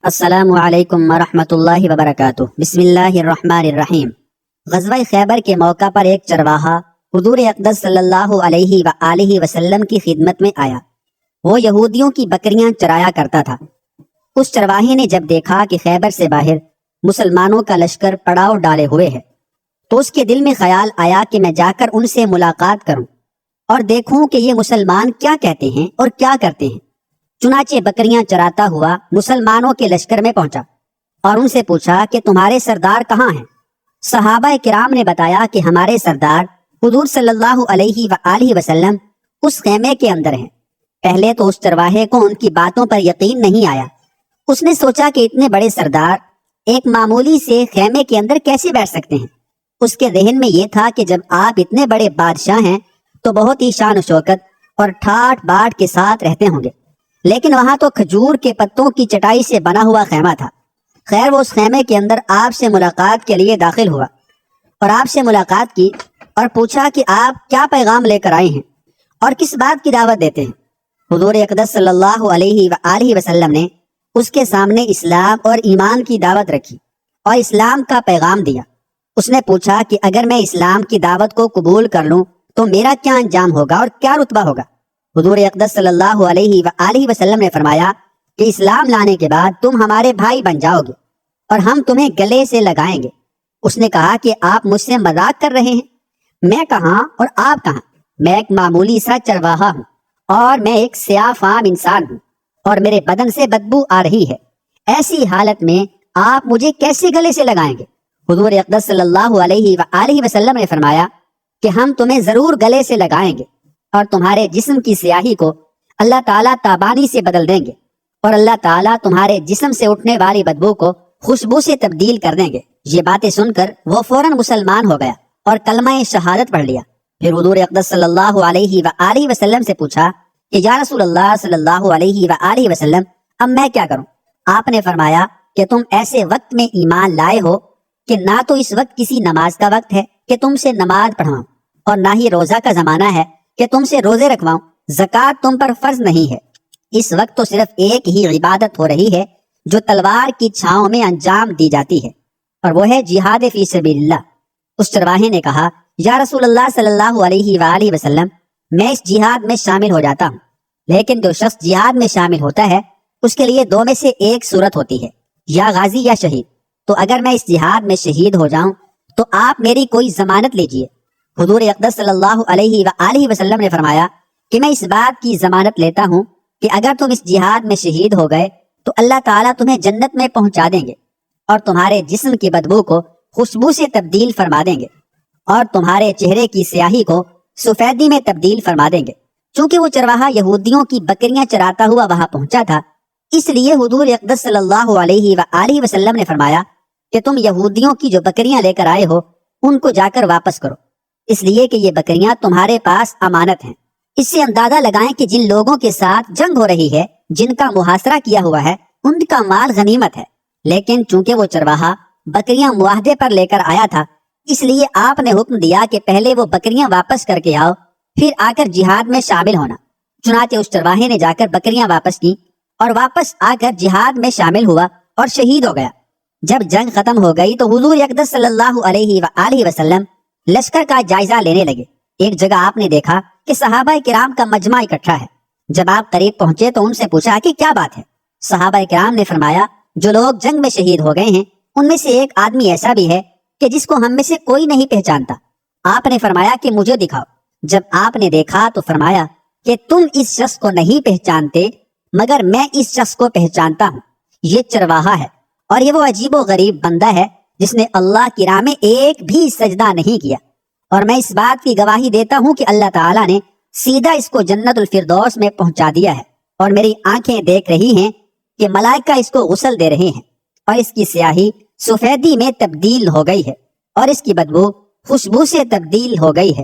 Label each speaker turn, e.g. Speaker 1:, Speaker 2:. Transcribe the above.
Speaker 1: السلام علیکم ورحمۃ اللہ وبرکاتہ۔ بسم اللہ الرحمن الرحیم۔ غزوہ خیبر کے موقع پر ایک چرواہا حضور اقدس صلی اللہ علیہ وآلہ وسلم کی خدمت میں آیا۔ وہ یہودیوں کی بکریاں چرایا کرتا تھا۔ اس چرواہے نے جب دیکھا کہ خیبر سے باہر مسلمانوں کا لشکر پڑاؤ ڈالے ہوئے ہے تو اس کے دل میں خیال آیا کہ میں جا کر ان سے ملاقات کروں اور دیکھوں کہ یہ مسلمان کیا کہتے ہیں اور کیا کرتے ہیں۔ چنانچہ بکریاں چراتا ہوا مسلمانوں کے لشکر میں پہنچا اور ان سے پوچھا کہ تمہارے سردار کہاں ہیں؟ صحابہ کرام نے بتایا کہ ہمارے سردار حضور صلی اللہ علیہ وآلہ وسلم اس خیمے کے اندر ہیں۔ پہلے تو اس چرواہے کو ان کی باتوں پر یقین نہیں آیا۔ اس نے سوچا کہ اتنے بڑے سردار ایک معمولی سے خیمے کے اندر کیسے بیٹھ سکتے ہیں۔ اس کے ذہن میں یہ تھا کہ جب آپ اتنے بڑے بادشاہ ہیں تو بہت ہی شان و شوکت اور ٹھاٹ باٹ کے ساتھ رہتے ہوں گے، لیکن وہاں تو کھجور کے پتوں کی چٹائی سے بنا ہوا خیمہ تھا۔ خیر، وہ اس خیمے کے اندر آپ سے ملاقات کے لیے داخل ہوا اور آپ سے ملاقات کی اور پوچھا کہ آپ کیا پیغام لے کر آئے ہیں اور کس بات کی دعوت دیتے ہیں۔ حضور اقدس صلی اللہ علیہ وآلہ وسلم نے اس کے سامنے اسلام اور ایمان کی دعوت رکھی اور اسلام کا پیغام دیا۔ اس نے پوچھا کہ اگر میں اسلام کی دعوت کو قبول کر لوں تو میرا کیا انجام ہوگا اور کیا رتبہ ہوگا؟ حضور اقدس صلی اللہ علیہ وآلہ وسلم نے فرمایا کہ اسلام لانے کے بعد تم ہمارے بھائی بن جاؤ گے اور ہم تمہیں گلے سے لگائیں گے۔ اس نے کہا کہ آپ مجھ سے مذاق کر رہے ہیں؟ میں کہاں اور آپ کہاں؟ میں ایک معمولی سا چرواہا ہوں اور میں ایک سیاہ فام انسان ہوں اور میرے بدن سے بدبو آ رہی ہے۔ ایسی حالت میں آپ مجھے کیسے گلے سے لگائیں گے؟ حضور اقدس صلی اللہ علیہ وآلہ وسلم نے فرمایا کہ ہم تمہیں ضرور گلے سے لگائیں گے اور تمہارے جسم کی سیاہی کو اللہ تعالیٰ تابانی سے بدل دیں گے اور اللہ تعالیٰ تمہارے جسم سے اٹھنے والی بدبو کو خوشبو سے تبدیل کر دیں گے۔ یہ باتیں سن کر وہ فوراً مسلمان ہو گیا اور کلمہ شہادت پڑھ لیا۔ پھر حضور اقدس صلی اللہ علیہ وآلہ وسلم سے پوچھا کہ یا رسول اللہ صلی اللہ علیہ وآلہ وسلم، اب میں کیا کروں؟ آپ نے فرمایا کہ تم ایسے وقت میں ایمان لائے ہو کہ نہ تو اس وقت کسی نماز کا وقت ہے کہ تم سے نماز پڑھواؤں اور نہ ہی روزہ کا زمانہ ہے کہ تم سے روزے رکھواؤں۔ زکوٰۃ تم پر فرض نہیں ہے۔ اس وقت تو صرف ایک ہی عبادت ہو رہی ہے جو تلوار کی چھاؤں میں انجام دی جاتی ہے، اور وہ ہے جہاد فی سبیل اللہ۔ اس چرواہے نے کہا یا رسول اللہ صلی اللہ علیہ وآلہ وسلم، میں اس جہاد میں شامل ہو جاتا ہوں، لیکن جو شخص جہاد میں شامل ہوتا ہے اس کے لیے دو میں سے ایک صورت ہوتی ہے، یا غازی یا شہید۔ تو اگر میں اس جہاد میں شہید ہو جاؤں تو آپ میری کوئی ضمانت لیجئے۔ حضور اقدس صلی اللہ علیہ وآلہ وسلم نے فرمایا کہ میں اس بات کی ضمانت لیتا ہوں کہ اگر تم اس جہاد میں شہید ہو گئے تو اللہ تعالیٰ تمہیں جنت میں پہنچا دیں گے اور تمہارے جسم کی بدبو کو خوشبو سے تبدیل فرما دیں گے اور تمہارے چہرے کی سیاہی کو سفیدی میں تبدیل فرما دیں گے۔ چونکہ وہ چرواہا یہودیوں کی بکریاں چراتا ہوا وہاں پہنچا تھا، اس لیے حضور اقدس صلی اللہ علیہ وآلہ وسلم نے فرمایا کہ تم یہودیوں کی جو بکریاں لے کر آئے ہو ان کو جا کر واپس کرو، اس لیے کہ یہ بکریاں تمہارے پاس امانت ہیں۔ اس سے اندازہ لگائیں کہ جن لوگوں کے ساتھ جنگ ہو رہی ہے، جن کا محاصرہ کیا ہوا ہے، ان کا مال غنیمت ہے، لیکن چونکہ وہ چرواہا بکریاں معاہدے پر لے کر آیا تھا، اس لیے آپ نے حکم دیا کہ پہلے وہ بکریاں واپس کر کے آؤ، پھر آ کر جہاد میں شامل ہونا۔ چنانچہ اس چرواہے نے جا کر بکریاں واپس کی اور واپس آ کر جہاد میں شامل ہوا اور شہید ہو گیا۔ جب جنگ ختم ہو گئی تو حضور اقدس صلی اللہ علیہ وآلہ وسلم لشکر کا جائزہ لینے لگے۔ ایک جگہ آپ نے دیکھا کہ صحابہ کرام کا مجمع اکٹھا ہے۔ جب آپ قریب پہنچے تو ان سے پوچھا کہ کیا بات ہے؟ صحابہ کرام نے فرمایا جو لوگ جنگ میں شہید ہو گئے ہیں ان میں سے ایک آدمی ایسا بھی ہے کہ جس کو ہم میں سے کوئی نہیں پہچانتا۔ آپ نے فرمایا کہ مجھے دکھاؤ۔ جب آپ نے دیکھا تو فرمایا کہ تم اس شخص کو نہیں پہچانتے مگر میں اس شخص کو پہچانتا ہوں، یہ چرواہا ہے اور یہ وہ عجیب و غریب بندہ ہے جس نے اللہ کی راہ میں ایک بھی سجدہ نہیں کیا، اور میں اس بات کی گواہی دیتا ہوں کہ اللہ تعالیٰ نے سیدھا اس کو جنت الفردوس میں پہنچا دیا ہے، اور میری آنکھیں دیکھ رہی ہیں کہ ملائکہ اس کو غسل دے رہے ہیں اور اس کی سیاہی سفیدی میں تبدیل ہو گئی ہے اور اس کی بدبو خوشبو سے تبدیل ہو گئی ہے۔